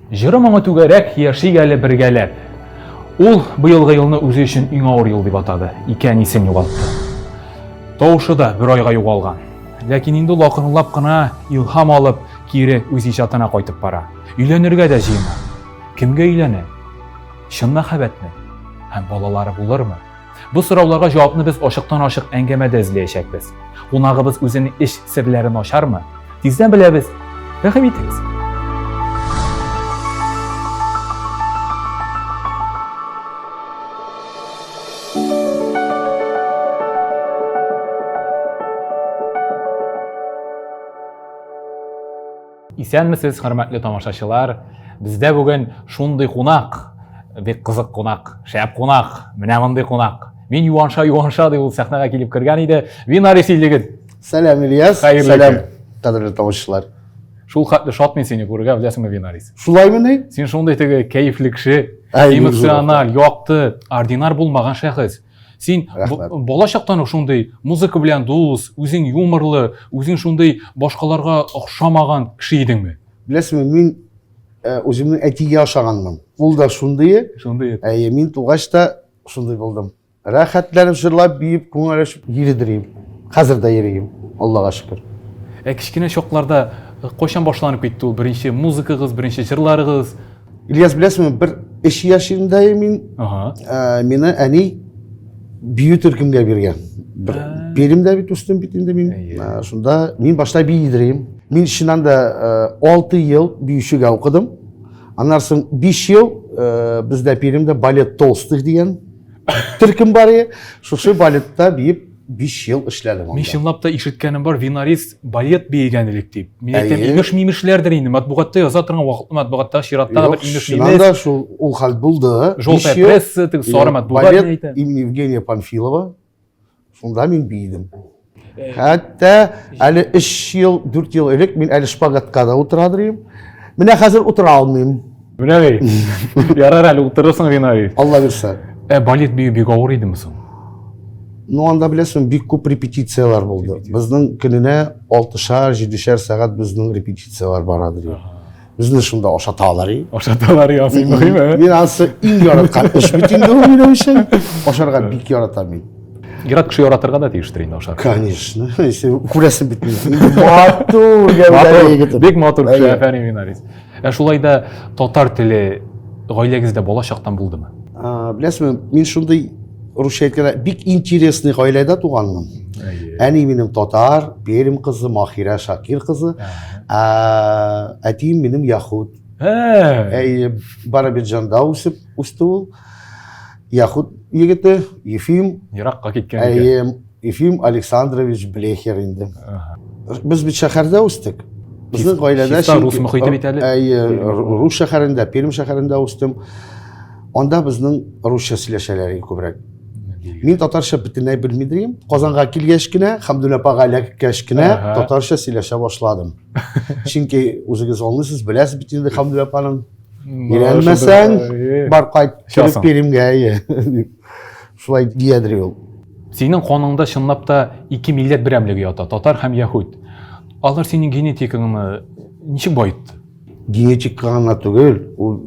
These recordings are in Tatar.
Жыры моңы түгәрәк яши әле бергәләп. Ул быелгы елны үзе өчен иң авыр ел дип атады. Икән исен югалтты. Таушы да бер айга югалган. Ләкин инде ул акрынлап кына илһам алып, кире үз иҗатына кайтып бара. Өйләнергә дә җыена. Кемгә өйләнә? Чын мәхәббәтме? Һәм балалары булырмы? Бу сорауларга җавапны без ачыктан-ачык әңгәмәдә эзләячәкбез. Кунагыбыз үзенең эш серләрен ачармы? Тиздән беләбез. Рәхим итегез. Исәнмесез, хөрмәтле тамашачылар? Бездә бүген шундый кунак, бик кызык кунак, шәп кунак, менә мондый кунак. Мин юанша дип ул сәхнәгә килеп кергән иде. Винарис Илегин. Сәлам, Ильяс. Сәлам, кадерле тамашачылар. Шул хәтле шат мин сине күрергә, беләсеңме, Винарис? Шулаймы ни? Син шундый теге кәефле кеше, эмоциональ, якты, ординар булмаган шәхес. Син балачактан ук шундый музыка белән дус, үзең юморлы, үзең шундый башкаларга охшамаган кеше идеңме? Беләсеңме, мин үземнең әтигә охшаганмын. Ул да шундый. Мин тугач та шундый булдым. Рәхәтләнеп җырлап, биеп, күңелләшеп йөридем. Хәзер дә йөрим, Аллага шөкер. Кичкенә чакларда кайчан башланып китте ул беренче музыкагыз, беренче җырларыгыз? Ильяс, беләсеңме, бер 3 яшымда мин, мине әни бию төркемгә биргән. Перимдә бит үстем бит инде мин. Шунда мин башта биидерим. Мин чыннан да 6 ел биючегә укыдым. Аннан соң 5 ел бездә Перимдә балет толстых дигән төркем бар иде. Шушы балетта биеп 5 ел эшләдем. Мин чынлап та ишеткәнем бар, Винарис балет биегән элек дип. Мин әйтәм, имеш-мимешләрдер инде. Матбугатта яза торган вакытта матбугатта чираттагы бер имеш-мимеш. Чыннан да шул ул хәл булды. Желтая пресса, теге сары матбугат әйтә. Имени Евгения Панфилова. Шунда мин биедем. Хәтта әле 3 ел, 4 ел элек мин әле шпагатка да утырадым. Менә хәзер утыра алмыйм. Менә бит. Ярар әле утырырсың, Винарис. Алла бирсә. Балет бию бик авыр идеме соң? Ну, анда беләсең, бик күп репетициялар булды. Безнең көненә 6-7 сәгать безнең репетициялар барадыр. Безне шунда ашаталар. Ашаталар ясый мөһиме? Мин аны иң яраткан эш бит инде ул минем өчен. Ашарга бик яратам мин. Ярат кеше яратырга да тиештер инде ашар. Конечно. Күрәсең бит мин. Матур гәүдәле. Бик матур кеше, әфәни Винарис. Шулай да татар теле гаиләгездә балачактан булдымы? Беләсеңме, мин шундый русча әйткәндә бик интересный гаиләдә туганмын. Әни минем татар, Перим кызы Махира Шакир кызы, әтием минем яһуд. Барабиджанда үсте ул. Яһуд егете Ефим. Еракка киткән икән. Ефим Александрович Блехер инде. Без бит шәһәрдә үстек. Безнең гаиләдә рус мөхите бит әле. Рус шәһәрендә, Перим шәһәрендә үстем. Анда безнең русча сөйләшәләр күбрәк. Мин татарча бөтенләй белмидем. Казанга килгәч кенә, Хәмдүллә апага эләккәч кенә татарча сөйләшә башладым. Чөнки үзегез аңлыйсыз, беләсез бит инде Хәмдүллә апаның өйрәнмәсәң, бар кайт килеп Перимгә. Шулай диядер ул. Синең каныңда чынлап та 2 милләт берәмлеге ята, татар һәм яһуд. Алар синең генетикаңны ничек баетты? Генетикаңа түгел, ул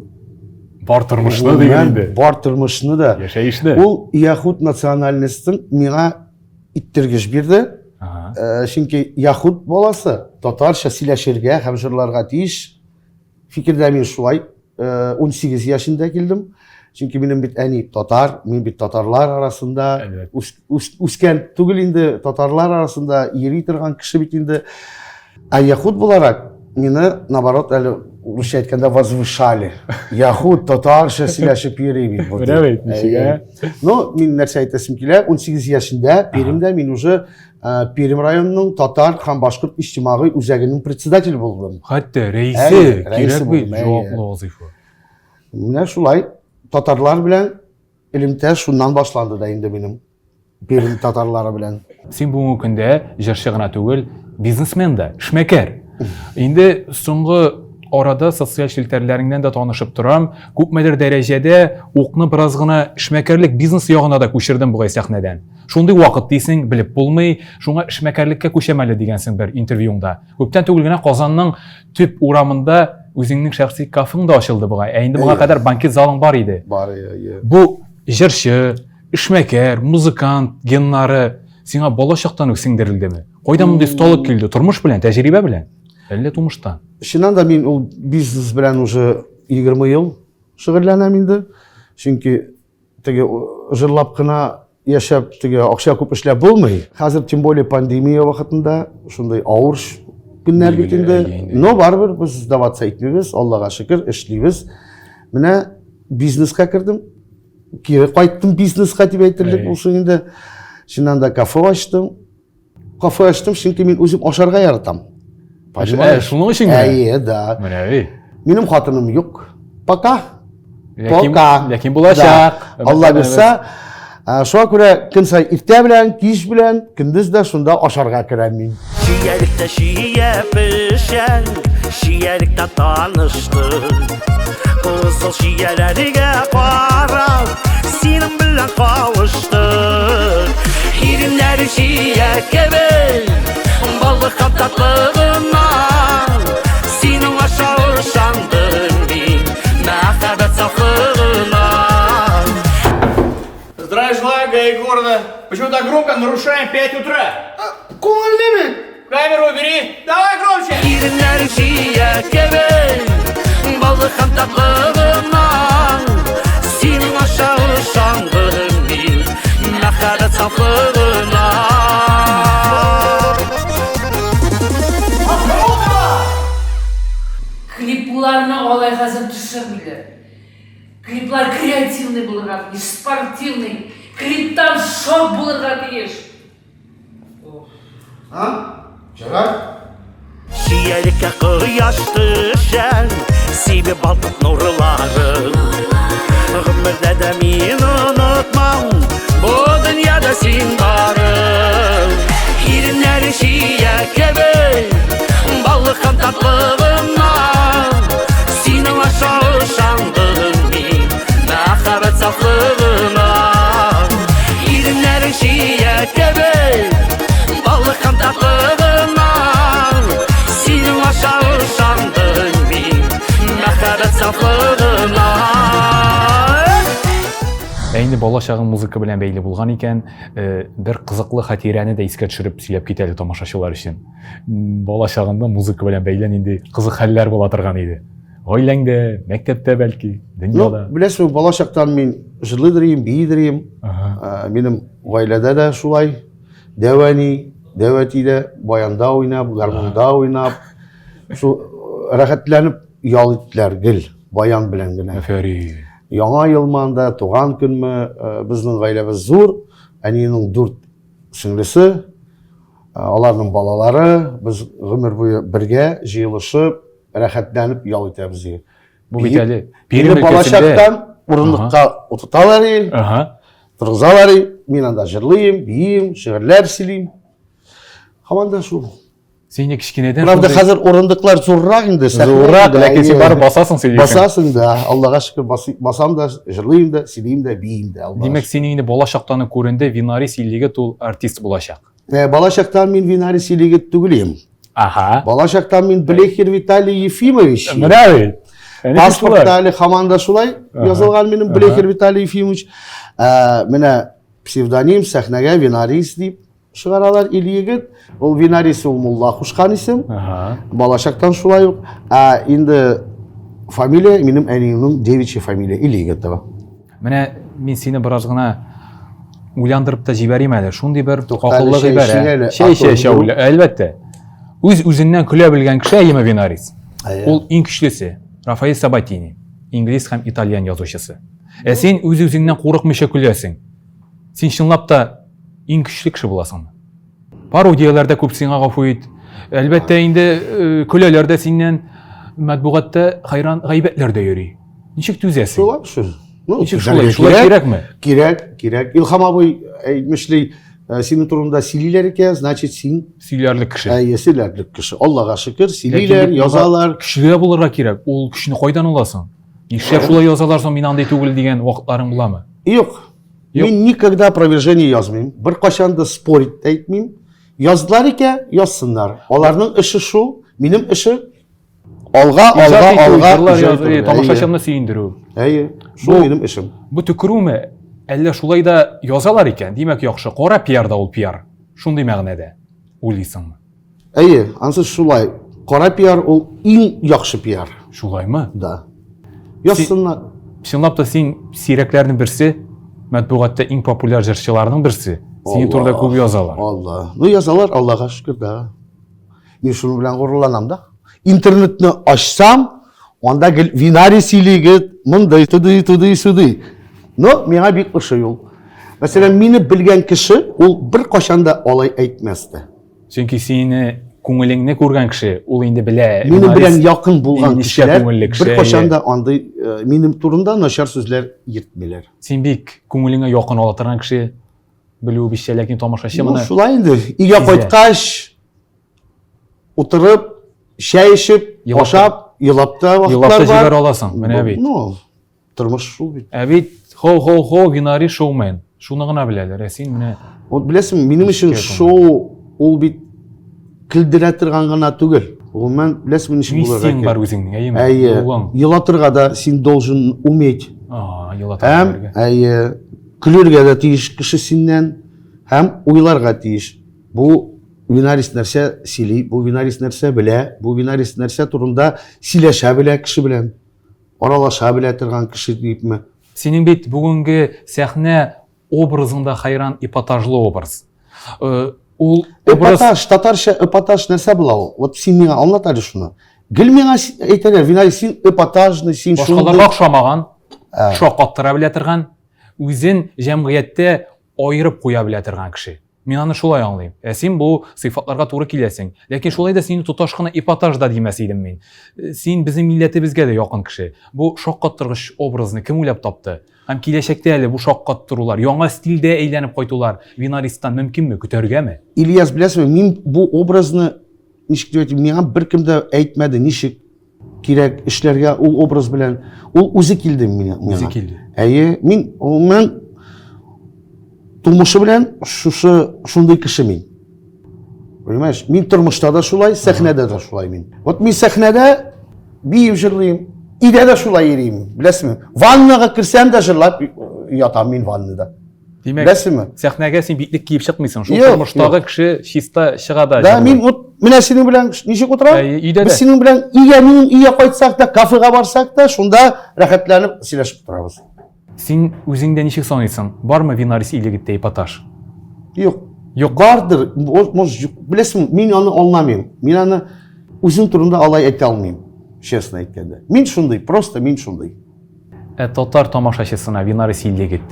бар тормышны дигән инде. Бар тормышны да. Яшәешне. Ул яһуд национальностен миңа иттергеш бирде. Чөнки яһуд баласы татарча сөйләшергә һәм җырларга тиеш. Фикердә мин шулай 18 яшында килдем. Чөнки минем бит әни татар, мин бит татарлар арасында үскән түгел инде, татарлар арасында йөри торган кеше бит инде. Яһуд буларак мине наоборот әле русча әйткәндә возвышали. Яһуд татарча сөйләшеп йөри бит. Беләбез, ничек? Ну, мин нәрсә әйтәсем килә, 18 яшында Перимдә мин уже Перим районының татар һәм башкорт иҗтимагый үзәгенең председателе булдым. Хәтта рәисе, кирәк бит, җаваплы вазифа. Менә шулай татарлар белән элемтә шуннан башланды да инде минем. Перим татарлары белән. Син бүгенге көндә җырчы гына түгел, бизнесмен дә, эшмәкәр. Инде соңгы арада социаль челтәрләреңнән дә танышып торам. Күпмедер дәрәҗәдә укны бераз гына эшмәкәрлек бизнес ягына да күчердем бугай сәхнәдән. Шундый вакыт дисең, белеп булмый, шуңа эшмәкәрлеккә күчәм әле дигәнсең бер интервьюңда. Күптән түгел генә Казанның төп урамында үзеңнең шәхси кафең да ачылды бугай. Ә инде буга кадәр банкет залың бар иде. Бар, иә. Бу җырчы, эшмәкәр, музыкант геннары сиңа балачактан үк сеңдерелдеме? Кайдан мондый осталык килде? Тормыш белән, тәҗрибә белән? Әллә тумыштан? Шуннан да мин ул бизнес белән уже 20 ел шөгыльләнәм инде. Чөнки теге җырлап кына яшәп, теге акча күп эшләп булмый. Хәзер тем более пандемия вакытында шундай авыр көннәр бит инде. Но барыбер без сдаваться итмибез, Аллага шөкер, эшлибез. Менә бизнеска кирдем. Кире кайттым бизнеска дип әйтерлек булсын инде. Шуннан да кафе ачтым. Кафе ачтым, чөнки мин үзем ашарга яратам. Шуның өчен генә? Да. Менә бит. Минем хатыным юк. Пока. Ләкин булачак. Алла бирсә, шуңа күрә көн сай иртә белән, кич белән, көндез дә шунда ашарга керәм мин. Şiyelikte şiye pişen, şiyelikte tanıştık. Kızıl şiyelerine karam, senin bilen kavuştuk. Hirinler şiye gibi, balık tatlılığından, senin aşağı şandın bin, mehbet saflığından. Здравия желаю, ГАИ города. Почему так громко? Нарушаем 5 утра. Күңеллеме? Камеру убери. Давай громче. Hirinler şiye gibi, balık tatlılığından, senin aşağı şandın bin, mehbet saflığından. Клипларны алай хәзер төшермиләр. Клиплар креативный булырга тиеш, спортивный. Клиптан шок булырга тиеш. Şiyelikte kıyaş düşen, sibi baltık nurları. Ömürde de min unutmam, bu dünyada sin varım. Hirinler şiye gibi, balıkın tatlılığından, senin aşağı şandın min, mehbet saflığından. Hirinler şiye gibi, balıkın tatlılığından, senin aşağı şandın min, mehbet saflığından. Әйнде балачагым музыка белән бәйле булган икән, бер кызыклы хатирәне дә искә төшереп сөйләп китәле тамашачылар өчен. Балачагымда музыка белән бәйле нинди кызык хәлләр була торган иде. Гаиләңдә, мәктәптә бәлки, дөньяда. Беләсезме, балачактан мин җырлыйдырым, биидерим. Минем гаиләдә дә шулай. Дәвәтидә, баянда уйнап, гармунда уйнап, шу рәхәтләнеп ял иттеләр гел, баян белән генә. Афәрин. Яңа елманда, туган көнме, безнең гаиләбез зур. Әниенең 4 сеңлесе, аларның балалары, без гомер буе бергә җыелышып, рәхәтләнеп ял итәбез. Бу бит әле Мине балачактан урынлыкка утырталар, торгызалар, мин анда җырлыйм, биим, шигырьләр сөйлим. Һаман да шул. Син кичкенәдән Правда, хәзер урындыклар зуррак инде, зуррак, ләкин син барып басасың сөйлисең. Басасың да, Аллага шөкер, басам да, җырлыйм да, сөйлим дә, биим дә. Димәк, син инде балачактан күренде Винарис Иллигет ул артист булачак. Балачактан мин Винарис Иллигет түгелем. Аха. Балачактан мин Блехер Виталий Ефимович. Менә бит. Паспортта әле һаман да шулай язылган минем Блехер Виталий Ефимович. Менә псевдоним сәхнәгә Винарис дип чыгаралар Иллигет. Ул Винарис ул мулла кушкан исем. Балачактан шулай ук. Инде фамилия минем әниемнең девичья фамилия Иллигет дип. Менә мин сине бераз гына уйландырып та җибәрим әле. Шундый бер акыллы гыйбарә. Шәй, әлбәттә. Үз-үзеннән көлә белгән кеше Әйеме Винарис. Ул иң көчлесе. Рафаэль Сабатини, инглиз һәм итальян язучысы. Син үз-үзеңнән курыкмыйча көләсең. Син чынлап та иң көчле кеше буласыңмы? Пародияләрдә күп сиңа гафу ит. Әлбәттә инде көләләр дә синнән, матбугатта хайран гайбәтләр дә йөри. Ничек түзәсең? Шулай шул. Ничек шулай кирәкме? Кирәк. Илһам абый әйтмешли, синең турында сөйлиләр икән, значит син Сөйләрлек кеше. сөйләрлек кеше. Аллага шөкер, сөйлиләр, язалар. Көчле булырга кирәк. Ул көчне кайдан аласың? Нишләп шулай язалар соң мин андай түгел дигән вакытларың буламы? Юк. Мин никогда опровержение язмыйм. Бер качан да спорить әйтмим. Яздылар икән, язсыннар. Аларның эше шул, минем эше алга. Тамашачыны сөендерүү. Әйе, шул минем эшем. Бу төкерүүме? Әллә шулай да язалар икән? Димәк, яхшы. Кара пиар да ул пиар. Шундый мәгънәдә. Уйлыйсыңмы? Әйе, ансыз шулай. Кара пиар ул иң яхшы пиар. Шулаймы? Да. Ясыннар. Чынлап та син сирәкләрнең берсе, матбугатта иң популяр җырчыларның берсе. Синең турында күп язалар. Алла. Ну язалар, Аллага шөкер да. Мин шуның белән горурланам да. Интернетны ачсам, анда гел Винари сөйләгән, мондай туды суды. Но миңа бик ошый ул. Мәсәлән, мине белгән кеше, ул бер кашан да алай әйтмәсте. Чөнки сине күңелеңне күргән кеше, ул инде белә. Минем белән якын булган ничә кешеләр күңелле кеше, бер кашан да андый минем турында начар сүзләр йөртмиләр. Син бик күңелеңә якын ала торган кеше белү бишә, ләкин тамашачы Ну, моны шулай инде. Өйгә кайткач, утырып, чәй эчеп, ашап, елап та елап та вакытлар җибәрә бар. аласың. Менә бит. Ну, тормыш шул бит. Ә бит хо Винари шоумен. Шуны гына беләләр. Ә син менә Вот беләсең, минем өчен Шикәр шоу ул бит килдерә торган гына түгел. Ул мен беләсең ничек булырга миссияң бар кирәк. үзеңнең, әйеме? Әйе, Улың. елатырга да син должен уметь. Елата. Һәм әйе, көләргә дә тиеш кеше синнән, һәм уйларга тиеш. Бу Винарис нәрсә сөйли, бу Винарис нәрсә белә, бу Винарис нәрсә турында сөйләшә белә кеше белән. Аралаша белә торган кеше дипме. Синең бит бүгенге сәхнә образында хайран эпатажлы образ. Ул образ Эпатаж, татарча эпатаж нәрсә була ул? Вот син миңа аңлат әле шуны. Гел миңа әйтәләр, Винарис син эпатажны, син башкаларга охшамаган, шаккаттыра белә торган, үзен җәмгыятьтә аерып куя белә торган кеше. Мин аны шулай аңлыйм. Ә син бу сыйфатларга туры киләсең. Ләкин шулай да сине туташ кына эпатаж да димәс идем мин. Син безнең милләтебезгә дә якын кеше. Бу шаккаттыргыч образны кем уйлап тапты? Һәм киләчәктә әле бу шаккаттырулар, яңа стилдә әйләнеп кайтулар Винаристан мөмкинме, көтәргәме? Ильяс, беләсеңме, мин бу образны ничек дип әйтим, миңа беркем дә әйтмәде, ничек кирәк эшләргә ул образ белән. Ул үзе килде миңа. Үзе килде. Әйе, мин тумышы белән шундый кеше мин. Понимаешь? Мин тормышта да шулай, сәхнәдә дә шулай мин. Вот мин сәхнәдә биеп җырлыйм, өйдә дә шулай йөрим, беләсеңме? Ваннага керсәм дә җырлап ятам мин ваннада. Димәк, Беләсеңме? сәхнәгә син битлек киеп чыкмыйсың. Шул Юк, тормыштагы кеше чиста чыга да. Да, җырлый. мин вот менә синең белән ничек утырам? Әйе, өйдә Без дә. синең белән минем өйгә кайтсак та, кафега барсак та, шунда рәхәтләнеп сөйләшеп торабыз. Син үзеңдә ничек саныйсың? Бармы Винарис илегиттә эпатаж? Юк. Юк. Бардыр. Может, беләсеңме, мин аны аңламыйм. Мин аны үзем турында алай әйтә алмыйм, честно әйткәндә. Мин шундый, просто мин шундый. Татар тамашачысына Винарис илегит.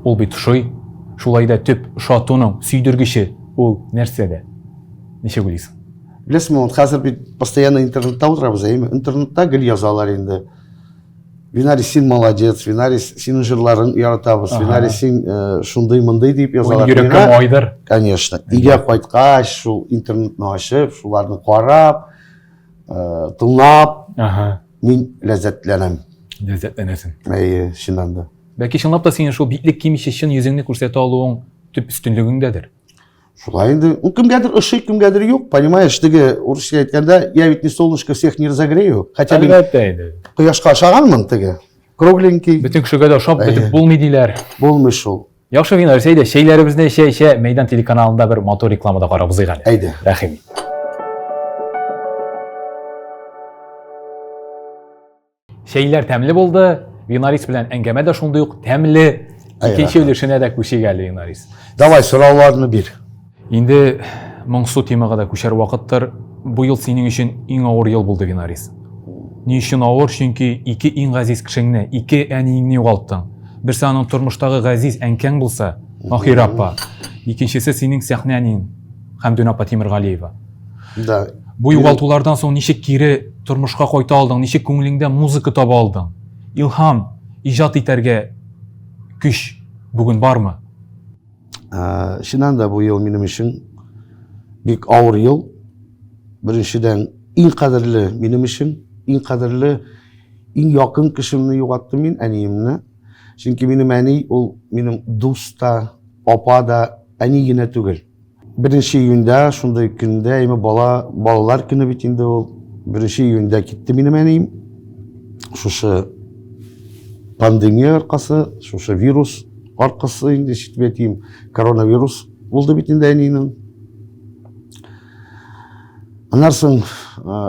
Ул бит шуй, шулай да төп шатуның сөйдергече ул нәрсәдә? Ничек уйлыйсың? Беләсеңме, вот хәзер бит постоянно интернетта утырабыз, әйме? Интернетта гел язалар инде. Винарис син молодец, Винарис синең җырларың яратабыз, Винарис син шундый-мондый дип язалар. Йөрәккә майдыр. Конечно. Өйгә кайткач, шул интернетны ачып, шуларны карап, тыңлап, мин ләззәтләнәм. Ләззәтләнәсең. Әйе, чыннан да. Бәлки чынлап та синең шул битлек кимичә чын йөзеңне күрсәтә алуың төп өстенлегеңдәдер. Шулай инде. Кемгәдер ошый, кемгәдер юк, понимаешь? Теге урысча әйткәндә, я ведь не солнышко всех не разогрею. Хотя мин Әлбәттә инде. кояшка ашаганмын теге. Кругленький. Бөтен кешегә дә ошап бетеп булмый диләр. Булмый шул. Яхшы Винарис, әйдә, шәйләребезне шәй Мәйдан телеканалында бер мотор рекламада карабыз әле. Әйдә. Рәхим. Шәйләр тәмле булды. Винарис белән әңгәмә дә шундый ук тәмле. Икенче өлешенә дә күчик әле Винарис. Давай сорауларны бир. Инде моңсу темага да күчәр вакыттыр. Бу ел синең өчен иң авыр ел булды Винарис. Ни өчен авыр? Чөнки ике иң газиз кешеңне, ике әниеңне югалттың. Берсе аның тормыштагы газиз әнкәң булса, Ахир апа. Икенчесе синең сәхнәнең Хәмдүн апа Тимергалиева. Да. Бу югалтулардан соң ничек кире тормышка кайта алдың, ничек күңелеңдә музыка таба алдың? Илһам, иҗат итәргә көч бүген бармы? Чыннан да бу ел минем өчен бик авыр ел. Беренчедән иң кадерле минем өчен, иң кадерле, иң якын кешемне югаттым мин, әниемне. Чөнки минем әни ул минем дус та, апа да, әни генә түгел. Беренче июньдә, шундый көндә, балалар көне бит инде ул. 1 июньдә китте минем әнием. Шушы пандемия аркасы, шушы вирус аркасы инде шитбетим, коронавирус булды бит инде әниенең. Аннан соң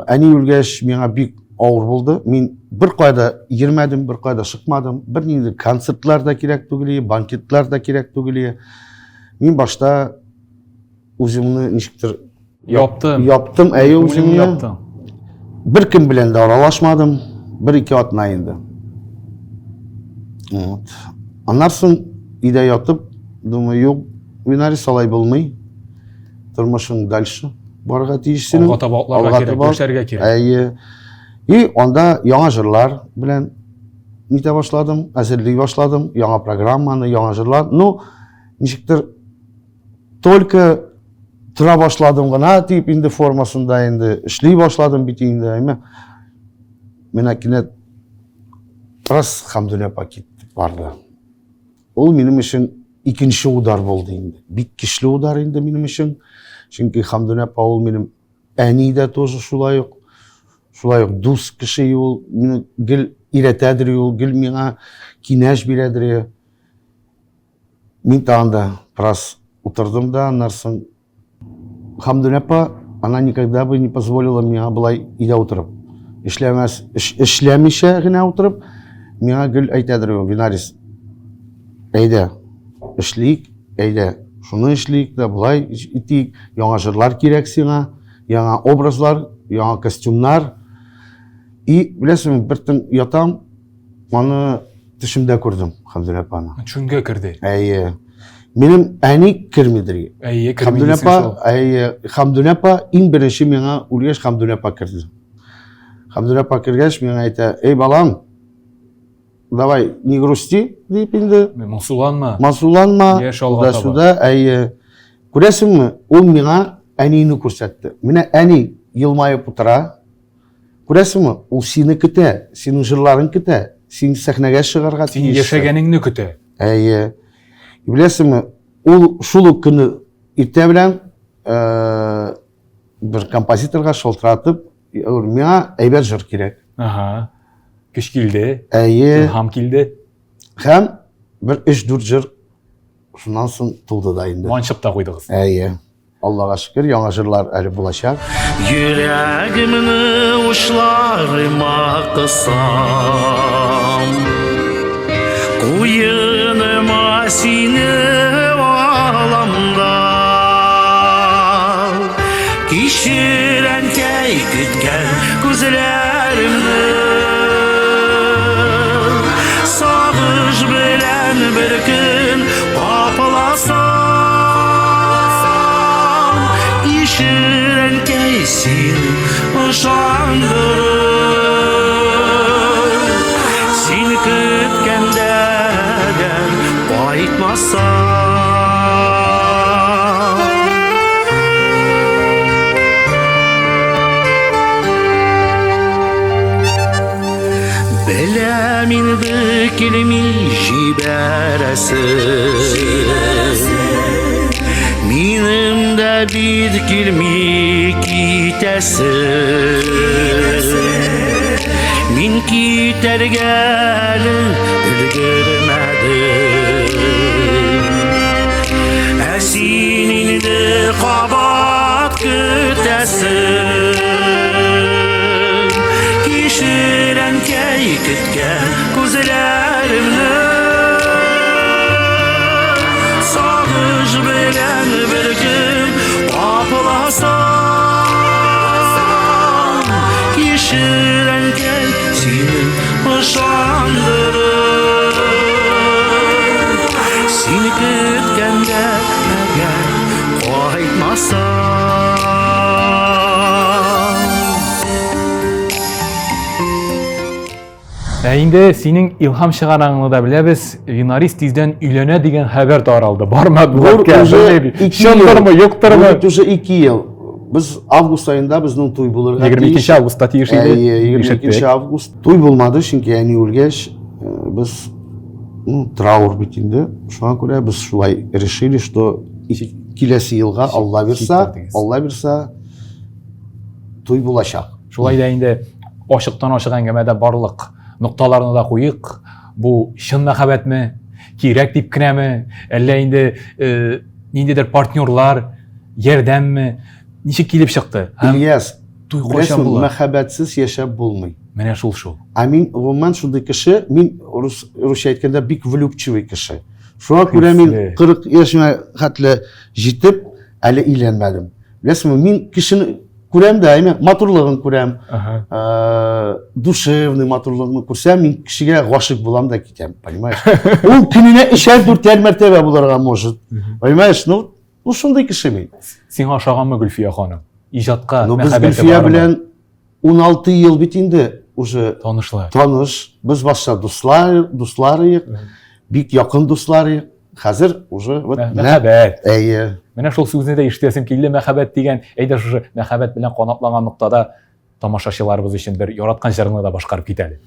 әни үлгәч миңа бик авыр булды. Мин бер кайда йөрмәдем, бер кайда чыкмадым. Бер нинди концертлар да кирәк түгел, банкетлар да кирәк түгел. Мин башта үземне ничектер Яптым. яптым, үземне. Яптым. Bir кем белән дә аралашмадым. 1-2 атна инде. Вот. Аннан соң өйдә ятып, думаю, юк, Винарис салай булмый. Тормышың дальше барга тиешсең. Алга таба атларга кирәк, яшәргә кирәк. Әйе. И анда яңа җырлар белән нитә башладым, әзерлей башладым, яңа программаны, яңа җырлар. Ну, ничектер только тора башладым гына, тип инде формасында инде эшли башладым бит инде, әйме. Менә кинәт раз Хамдулла пакет барды. Ул минем өчен икенче удар булды инде. Бик көчле удар инде минем өчен. Чөнки Хамдулла ул минем әни дә тоже шулай ук дус кеше ул, мине гел иретәдер ул, гел миңа кинәш бирәдер. Мин тагында раз утырдым да, аннан соң Хамдулла она никогда бы не позволила мне былай өйдә утырып. Эшләмичә генә утырып, миңа гел әйтәдер ул, Винарис, әйдә, эшлик, әйдә, шуны эшлик дә, былай итик, яңа җырлар кирәк сиңа, яңа образлар, яңа костюмнар. И беләсеңме, бер төн ятам, аны төшемдә күрдем, Хамдулла аны. Чүнгә керде. Әйе. Минем әни кермидер. Әйе, кермидер. Хамдулла иң беренче миңа үлгәч Хамдулла керде. Хамдулла кергәч миңа әйтә, эй балам, давай, не грусти, дип инде. Мансуланма. Яшь алга таба. Суда, әйе. Күрәсеңме, ул миңа әнине күрсәтте. Менә әни елмаеп утыра. Күрәсеңме, ул сине көтә, синең җырларың көтә, син сәхнәгә чыгарга Син яшәгәнеңне көтә. Әйе. Беләсеңме, ул шул ук көнне иртә белән бер композиторга шалтыратып, миңа әйбәт җыр кирәк. Ага. Көч килде. Әйе. Илһам килде. Һәм бер 3-4 җыр шуннан соң тулды да инде. Манчып та куйдыгыз. Әйе. Аллага шөкер, яңа җырлар әле булачак. Йөрәгемне учларыма кысам, куеныма сине аламда. Кичерәнкәй көткән күзләремне, сагыш белән бер көн капыласам, ишерәнкәй син ышандыр, син көткәндән кайтмасам. Беләм инде килми җибәрәсең, минем дә бит килми китәсең. Мин китәргә өлгермәдем, ә син инде кабат көтәсең. Кичерәнкәй көткән күзләремне, сагыш белән бер көн капыласам, кичерәнкәй сине ышандырыр, син көткәндә әгәр кайтмасам. Ә инде синең илһам чыгараңны да беләбез. Винарис тиздән өйләнә дигән хәбәр таралды. Барма Уже Чындырмы, юктырмы? 2 ел. Biz avgust ayında bizning to'y bo'lirdi. 22 avgustda tiyish edi. 22 avgust. To'y bo'lmadi, chunki yani o'lgach biz trauр bitindi. Шуңа күрә biz шулай решили, что киләсе елга Алла бирса, to'y булачак. Шулай да инде ашыктан ашык әңгәмәдә барлык нокталарны да куйык. Бу чын мәхәббәтме, кирәк дип кенәме, әллә инде ниндидер партнерлар, ярдәмме, ничек килеп чыкты? Һәм Ильяс, туй кайчан беләсеңме, була? мәхәббәтсез яшәп булмый. Менә шул. Мин гомумән шундый кеше, мин русча әйткәндә бик влюбчивый кеше. Шуңа күрә мин Көчле. 40 яшьмә хәтле җитеп, әле өйләнмәдем. Беләсеңме, мин кешене күрәм дә, матурлыгын күрәм, душевный матурлыгын күрсәм, мин кешегә гашык булам да китәм, понимаешь? Ул көненә 3-4 мәртәбә булырга может, понимаешь? Ну шундый кеше мин. Сиңа ошаганмы Гөлфия ханым? Иҗатка Ну без мәхәббәте Гөлфия бармы? белән 16 ел бит инде уже Танышлар. таныш, без башта дуслар идек, бик якын дуслар идек. Хәзер уже вот Мәхәббәт. әйе. Менә шул сүзне дә ишетәсем килде, мәхәббәт дигән. Әйдә шушы мәхәббәт белән канатланган нуктада тамашачыларыбыз өчен бер яраткан җырны да башкарып кит әле.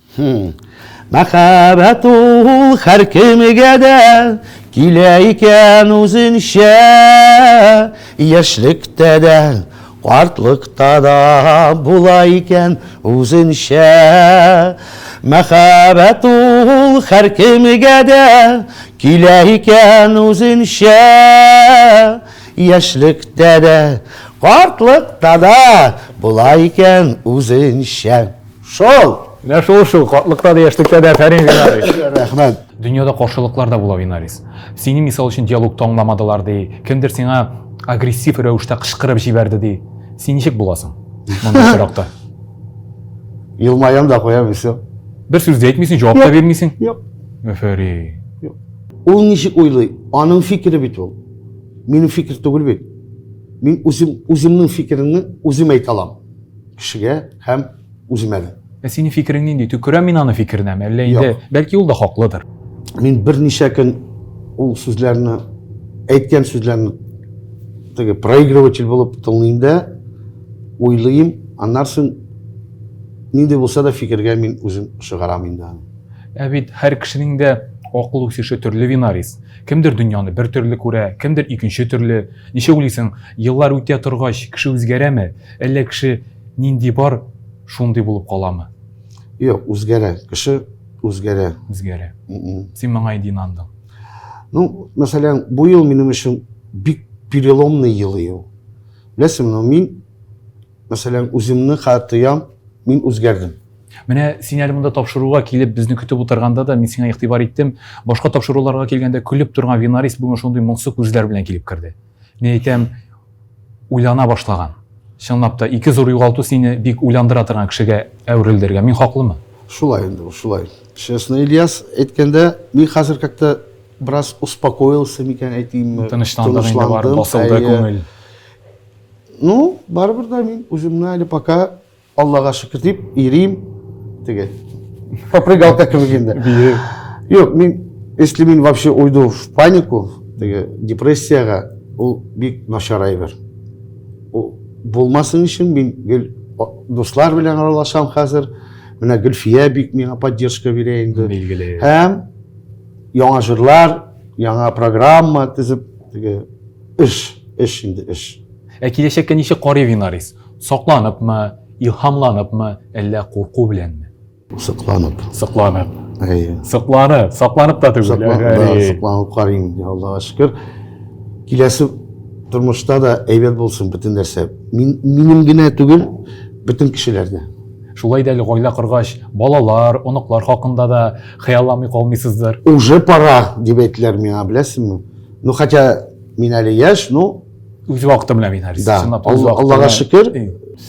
Мәхәббәт ул һәр кемгә дә килә икән үзенчә, яшьлектә дә, картлыкта да була икән үзенчә. Мәхәббәт ул һәр кемгә дә килә икән үзенчә, яшьлектә дә, картлыкта да була икән үзенчә. Шул. Менә шул картлыкта да яшьлектә дә Фәрин Винарис. Рәхмәт. Дөньяда каршылыклар да була Винарис. Сине мисал өчен диалогта аңламадылар ди. Кемдер сиңа агрессив рәвештә кычкырып җибәрде ди. Син ничек буласың? Монда чиракта. Елмаям да куям все. Бер сүз дә әйтмисең, җавап та бирмисең. Юк. Фәрин. Ул ничек уйлый? Аның фикере бит ул. Минем фикер түгел бит. Мин үземнең фикеремне үзем әйтә алам. Кешегә һәм үземә дә. Синең фикерең нинди? Төкерәм мин аны фикеренәме? Әллә инде бәлки ул да хаклыдыр. Мин берничә көн ул сүзләрне, әйткән сүзләрне теге проигрыватель булып тыңлыйм да, уйлыйм, аннан соң нинди булса да фикергә мин үзем чыгарам инде. Ә бит һәр кешенең дә акыл үсеше төрле Винарис. Кемдер дөньяны бер төрле күрә, кемдер икенче төрле. Ничә уйлыйсың, еллар үтә торгач кеше үзгәрәме? Әллә кеше нинди бар, шундый булып каламы? Юк, үзгәрә. Кеше үзгәрә. Үзгәрә. Син моңа инде инандың. Ну, мәсәлән, бу ел минем өчен бик переломный ел ел. Беләсеңме, мин мәсәлән үземне хатыям, мин үзгәрдем. Менә син әле монда тапшыруга килеп безне көтеп утырганда да мин сиңа игътибар иттем. Башка тапшыруларга килгәндә көлеп торган Винарис бүген шундый моңсу күзләр белән килеп керде. Мин әйтәм, уйлана башлаган. Чынлап та ике зур югалту сине бик уйландыра торган кешегә әверелдергән. Мин хаклымы? Шулай инде, шулай. Честно, Ильяс әйткәндә, мин хәзер как-то бераз успокоился микән әйтим. Тынычландың инде бар, басылды күңел. Ну, барыбер да мин үземне әле пока Аллага шөкер дип ирим. Теге. Попрыгалка кебегендә. Юк, если мин вообще уйду в панику, теге депрессияга, ул бик начар әйбер. Булмасын өчен мин дуслар белән аралашам хәзер. Менә Гөлфия бик миңа поддержка бирә инде. Билгеле. Һәм яңа җырлар, яңа программа тизеп, теге эш инде эш. Ә киләчәккә ничек карый Винарис? Сакланыпмы, илһамланыпмы, әллә курку беләнме? Сакланып. Сакланып. Әйе. Сакланып та түгел. Сакланып карыйм, Аллага шөкер. Киләсе тормышта да әйбәт булсын бөтен нәрсә. Минем генә түгел, бөтен кешеләрдә. Шулай да әле гаилә коргач, балалар, оныклар хакында да хыялламый калмыйсыздыр. Уже пора дип әйттеләр миңа, беләсеңме? Ну хотя мин әле яшь, ну Үз вакыты белән Винарис. Да, Чынлап та үз вакыты Аллага белән. шөкер.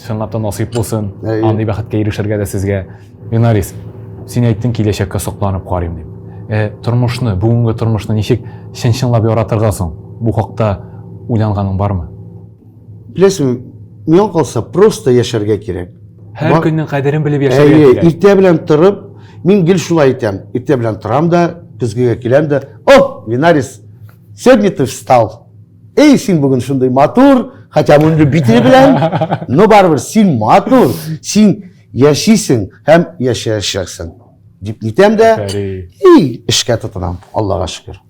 Чынлап та насыйп булсын. Әйе. Андый бәхеткә ирешергә дә сезгә. Винарис, син әйттең киләчәккә сокланып карыйм дип. Тормышны, бүгенге тормышны ничек чын-чынлап яратырга соң? Бу хакта уйланганың бармы? Беләсеңме, миңа калса просто яшәргә кирәк. Һәр көннең кадерен белеп яшәргә Әйе, кирәк. иртә белән торып, мин гел шулай әйтәм. Иртә белән торам да, көзгегә киләм дә, "О, Винарис, сегодня ты встал. Эй, син бүген шундый матур, хотя монды бите белән, но барыбер син матур, син яшисең һәм яшәячәксең." Дип әйтәм дә, и эшкә тотынам, Аллага шөкер.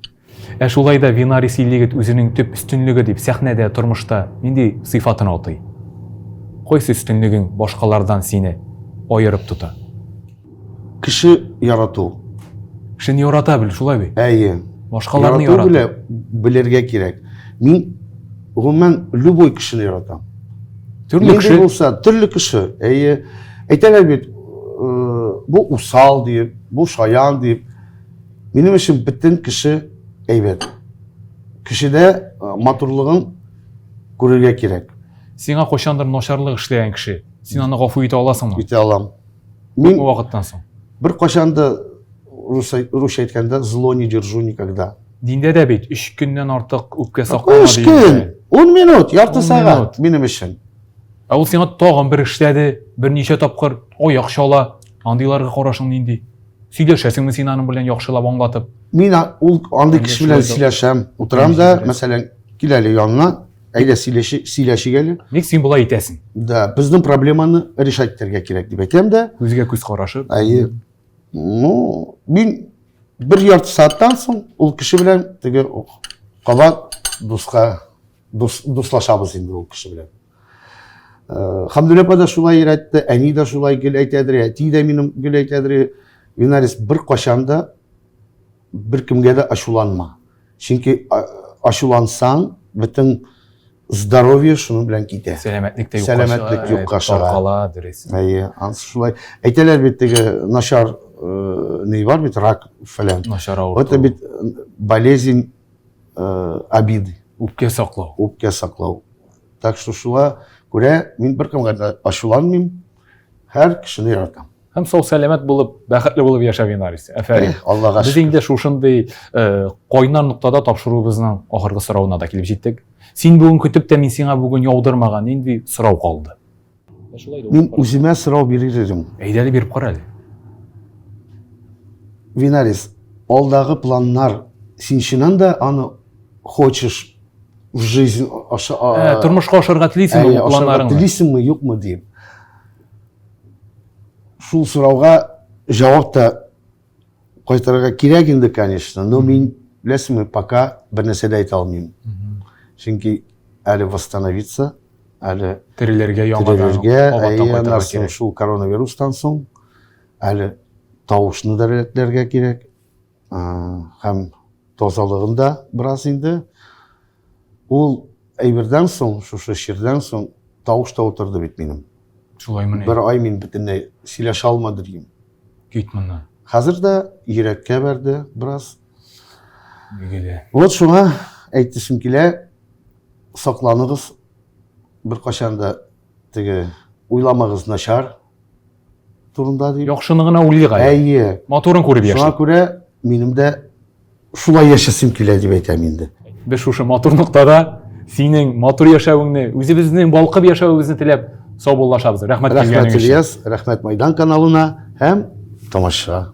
Шулай да Винарис иллегет үзенең төп өстенлеге дип сәхнәдә, тормышта нинди сыйфатын атый? Койсы үстінлігің башқалардан сені айырып тұта. Кіші ярату. Кішіні ярата біл, шулай бе? Әйе. Башқаларны Ярату ярата. білерге керек. Мен ғұммен любой кішіні яратам. Түрлі Менде кіші. болса, түрлі кіші. Әйе. Әйтәлер бет, бұл усал deyip, бұл шаян deyip. Менің үшін біттін кіші әйбет. Кішіде матурлығын көрерге керек. Сеңа қошандар нашарлық ішлеген кіші. Сен аны ғафу ете аласың ма? Ете алам. О Мен вақыттан соң. бір қошанды русша айтканда зло не держу никогда. Динде де бейт, 3 күннен артық өпке 3 сақлама күн, 10 минут, ярты 10 сағат менің үшін. Ә ол сеңа тағын бір іштеді, бірнеше тапқыр, аяқ шала, андайларға қарашың ненде. Сөйлешесіңмі сен аның білен яқшылап аңлатып. Мен ул андай кіші білән шулай да- сөйләшәм. Отырам да, мәсәлән, киләле янына, әйдә сөйләшик әле. Сен бұлай етесің. Да, безнең проблеманы решать итәргә кирәк дип әйтәм дә. Өзге көз қарашы. Әйе. Ну, мин бір ярты сағаттан соң ул кеше белән теге кабат дуслашабыз инде ул кеше белән. Хамдулла апа да шулай өйрәтте, әни дә шулай гел әйтәдер, әти дә минем гел әйтәдер. Винарис бір кашанда бір кемгә дә ачуланма. Чөнки ачулансаң, бөтен здоровье шуның белән китә. Сәламәтлек тә Сәламәтлек юкка чыга. Таркала, дөрес. Әйе, ансы шулай. Әйтәләр бит теге начар не бар бит рак фәлән. Нашар Это ауырту. бит болезнь обиды, Үпке саклау. үпкә саклау. Так что шуңа күрә мин бер кемгә дә ачуланмыйм, һәр кешене яратам. Һәм сау сәламәт булып, бәхетле булып яшәп Винарис. Афәрин. Аллага Без шөкер. инде шушындый кайнар нуктада тапшыруыбызның ахыргы соравына да килеп җиттек. Син бүген көтеп тә мин сиңа бүген яудырмаган инде сорау калды. Мин үземә сорау бирер идем. Әйдәле биреп кара әле. Винарис, алдагы планнар син чыннан да аны хочешь в жизнь Тормышка ашырга телисеңме бу планнарыңны? Телисеңме, юкмы дип. Шул сорауга җавап та кайтарырга кирәк инде, конечно, но мин беләсеңме, пока бер нәрсә дә әйтә алмыйм. Чөнки әле восстановиться, әле Тереләргә яңадан терелергә, аваттан кайтырга аннан соң кирәк. шул коронавирустан соң әле тавышны да рәтләргә кирәк. Һәм тазалыгын да бераз инде. Ул әйбердән соң, шушы ширдән соң тавышта утырды бит минем. Шулаймы? Бер ай мин бөтенләй сөйләшә алмадым. Кит моннан. Хәзер дә йөрәккә бәрде бераз. Бигеле. Вот шуңа әйтәсем килә, сакланыгыз, бер качан да теге уйламагыз начар турында дип. Яхшыны гына уйлыйга. Әйе. Моторын күреп Шуңа яши. күрә минем дә шулай яшәсем килә дип әйтәм инде. Без шушы матур нуктада синең матур яшәвеңне, үзебезнең балкып яшәвебезне теләп саубуллашабыз. Рәхмәт Рәхмәт килгәнең өчен. Ильяс, рәхмәт Майдан каналына һәм тамаша.